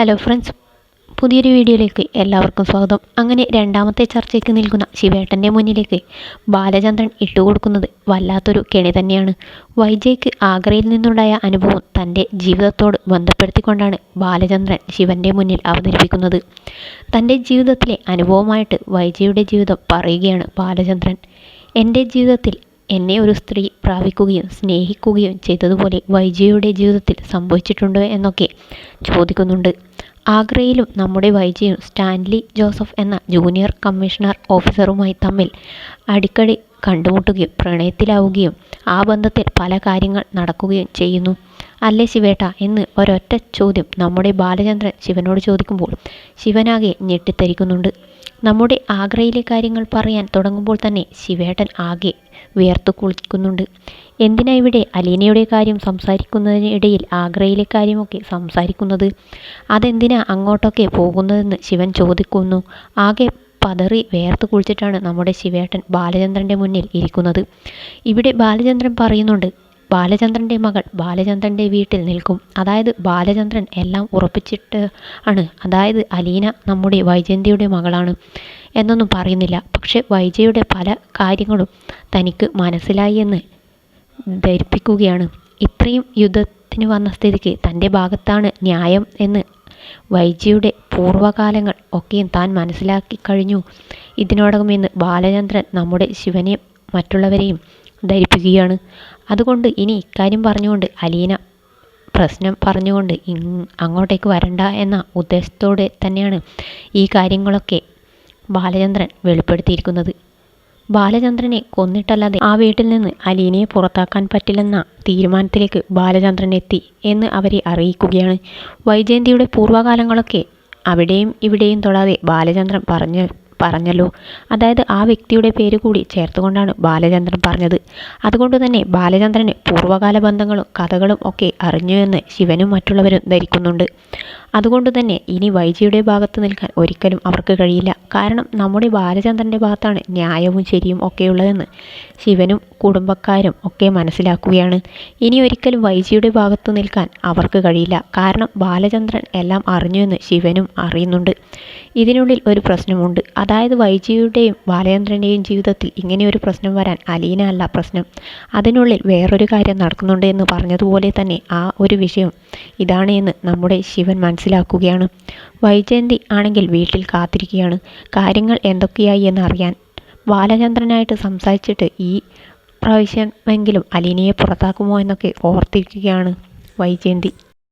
Hello friends, പുതിയൊരു വീഡിയോയിലേക്ക് എല്ലാവർക്കും സ്വാഗതം. അങ്ങനെ രണ്ടാമത്തെ ചർച്ചയ്ക്ക് നിൽക്കുന്ന ശിവേട്ടൻ്റെ മുന്നിലേക്ക് ബാലചന്ദ്രൻ ഇട്ടുകൊടുക്കുന്നത് വല്ലാത്തൊരു കെണി തന്നെയാണ്. വൈജയ്ക്ക് ആഗ്രയിൽ നിന്നുണ്ടായ അനുഭവം തൻ്റെ ജീവിതത്തോട് ബന്ധപ്പെടുത്തിക്കൊണ്ടാണ് ബാലചന്ദ്രൻ ശിവൻ്റെ മുന്നിൽ അവതരിപ്പിക്കുന്നത്. തൻ്റെ ജീവിതത്തിലെ അനുഭവമായിട്ട് വൈജയുടെ ജീവിതം പറയുകയാണ് ബാലചന്ദ്രൻ. എൻ്റെ ജീവിതത്തിൽ എന്നെ ഒരു സ്ത്രീ പ്രാപിക്കുകയും സ്നേഹിക്കുകയും ചെയ്തതുപോലെ വൈജയുടെ ജീവിതത്തിൽ സംഭവിച്ചിട്ടുണ്ടോ എന്നൊക്കെ ചോദിക്കുന്നുണ്ട്. ആഗ്രയിലും നമ്മുടെ വൈജയും സ്റ്റാൻലി ജോസഫ് എന്ന ജൂനിയർ കമ്മീഷണർ ഓഫീസറുമായി തമ്മിൽ അടിക്കടി കണ്ടുമുട്ടുകയും പ്രണയത്തിലാവുകയും ആ ബന്ധത്തിൽ പല കാര്യങ്ങൾ നടക്കുകയും ചെയ്യുന്നു അല്ലേ ശിവേട്ട എന്ന് ഒരൊറ്റ ചോദ്യം നമ്മുടെ ബാലചന്ദ്രൻ ശിവനോട് ചോദിക്കുമ്പോൾ ശിവനാകെ ഞെട്ടിത്തരിക്കുന്നുണ്ട്. നമ്മുടെ ആഗ്രയിലെ കാര്യങ്ങൾ പറയാൻ തുടങ്ങുമ്പോൾ തന്നെ ശിവേട്ടൻ ആകെ വിയർത്തു കുളിക്കുന്നുണ്ട്. എന്തിനാ ഇവിടെ അലീനയുടെ കാര്യം സംസാരിക്കുന്നതിനിടയിൽ ആഗ്രയിലെ കാര്യമൊക്കെ സംസാരിക്കുന്നത്? അതെന്തിനാ അങ്ങോട്ടൊക്കെ പോകുന്നതെന്ന് ശിവൻ ചോദിക്കുന്നു. ആകെ പതറി വേർത്ത് കുളിച്ചിട്ടാണ് നമ്മുടെ ശിവേട്ടൻ ബാലചന്ദ്രൻ്റെ മുന്നിൽ ഇരിക്കുന്നത്. ഇവിടെ ബാലചന്ദ്രൻ പറയുന്നുണ്ട്, ബാലചന്ദ്രൻ്റെ മകൾ ബാലചന്ദ്രൻ്റെ വീട്ടിൽ നിൽക്കും. അതായത് ബാലചന്ദ്രൻ എല്ലാം ഉറപ്പിച്ചിട്ട് ആണ്. അതായത് അലീന നമ്മുടെ വൈജയന്തിയുടെ മകളാണ് എന്നൊന്നും പറയുന്നില്ല. പക്ഷെ വൈജയുടെ പല കാര്യങ്ങളും തനിക്ക് മനസ്സിലായി എന്ന് ധരിപ്പിക്കുകയാണ്. ഇത്രയും യുദ്ധത്തിന് വന്ന സ്ഥിതിക്ക് തൻ്റെ ഭാഗത്താണ് ന്യായം എന്ന് വൈജയുടെ പൂർവ്വകാലങ്ങൾ ഒക്കെയും താൻ മനസ്സിലാക്കി കഴിഞ്ഞു ഇതിനോടകം എന്ന് ബാലചന്ദ്രൻ നമ്മുടെ ശിവനെ മറ്റുള്ളവരെയും ധരിപ്പിക്കുകയാണ്. അതുകൊണ്ട് ഇനി ഇക്കാര്യം പറഞ്ഞുകൊണ്ട് അലീന പ്രശ്നം പറഞ്ഞുകൊണ്ട് അങ്ങോട്ടേക്ക് വരണ്ട എന്ന ഉദ്ദേശത്തോടെ തന്നെയാണ് ഈ കാര്യങ്ങളൊക്കെ ബാലചന്ദ്രൻ വെളിപ്പെടുത്തിയിരിക്കുന്നത്. ബാലചന്ദ്രനെ കൊന്നിട്ടല്ലാതെ ആ വീട്ടിൽ നിന്ന് അലീനയെ പുറത്താക്കാൻ പറ്റില്ലെന്ന തീരുമാനത്തിലേക്ക് ബാലചന്ദ്രൻ എത്തി എന്ന് അവരെ അറിയിക്കുകയാണ്. വൈജയന്തിയുടെ പൂർവ്വകാലങ്ങളൊക്കെ അവിടെയും ഇവിടെയും തൊടാതെ ബാലചന്ദ്രൻ പറഞ്ഞല്ലോ. അതായത് ആ വ്യക്തിയുടെ പേര് കൂടി ചേർത്തുകൊണ്ടാണ് ബാലചന്ദ്രൻ പറഞ്ഞത്. അതുകൊണ്ട് തന്നെ ബാലചന്ദ്രന് പൂർവ്വകാല ബന്ധങ്ങളും കഥകളും ഒക്കെ അറിഞ്ഞു എന്ന് ശിവനും മറ്റുള്ളവരും ധരിക്കുന്നുണ്ട്. അതുകൊണ്ട് തന്നെ ഇനി വൈജയുടെ ഭാഗത്ത് നിൽക്കാൻ ഒരിക്കലും അവർക്ക് കഴിയില്ല. കാരണം നമ്മുടെ ബാലചന്ദ്രൻ്റെ ഭാഗത്താണ് ന്യായവും ശരിയും ഒക്കെയുള്ളതെന്ന് ശിവനും കുടുംബക്കാരും ഒക്കെ മനസ്സിലാക്കുകയാണ്. ഇനി ഒരിക്കലും വൈജയുടെ ഭാഗത്ത് നിൽക്കാൻ അവർക്ക് കഴിയില്ല. കാരണം ബാലചന്ദ്രൻ എല്ലാം അറിഞ്ഞുവെന്ന് ശിവനും അറിയുന്നുണ്ട്. ഇതിനുള്ളിൽ ഒരു പ്രശ്നമുണ്ട്. അതായത് വൈജയുടെയും ബാലചന്ദ്രൻ്റെയും ജീവിതത്തിൽ ഇങ്ങനെയൊരു പ്രശ്നം വരാൻ അലീന അല്ല പ്രശ്നം. അതിനുള്ളിൽ വേറൊരു കാര്യം നടക്കുന്നുണ്ട് എന്ന് പറഞ്ഞതുപോലെ തന്നെ ആ ഒരു വിഷയം ഇതാണ് എന്ന് നമ്മുടെ ശിവൻ മനസ്സിലാക്കുകയാണ്. വൈജയന്തി ആണെങ്കിൽ വീട്ടിൽ കാത്തിരിക്കുകയാണ് കാര്യങ്ങൾ എന്തൊക്കെയായി എന്നറിയാൻ. ബാലചന്ദ്രനായിട്ട് സംസാരിച്ചിട്ട് ഈ പ്രാവശ്യമെങ്കിലും അലീനയെ പുറത്താക്കുമോ എന്നൊക്കെ ഓർത്തിരിക്കുകയാണ് വൈജയന്തി.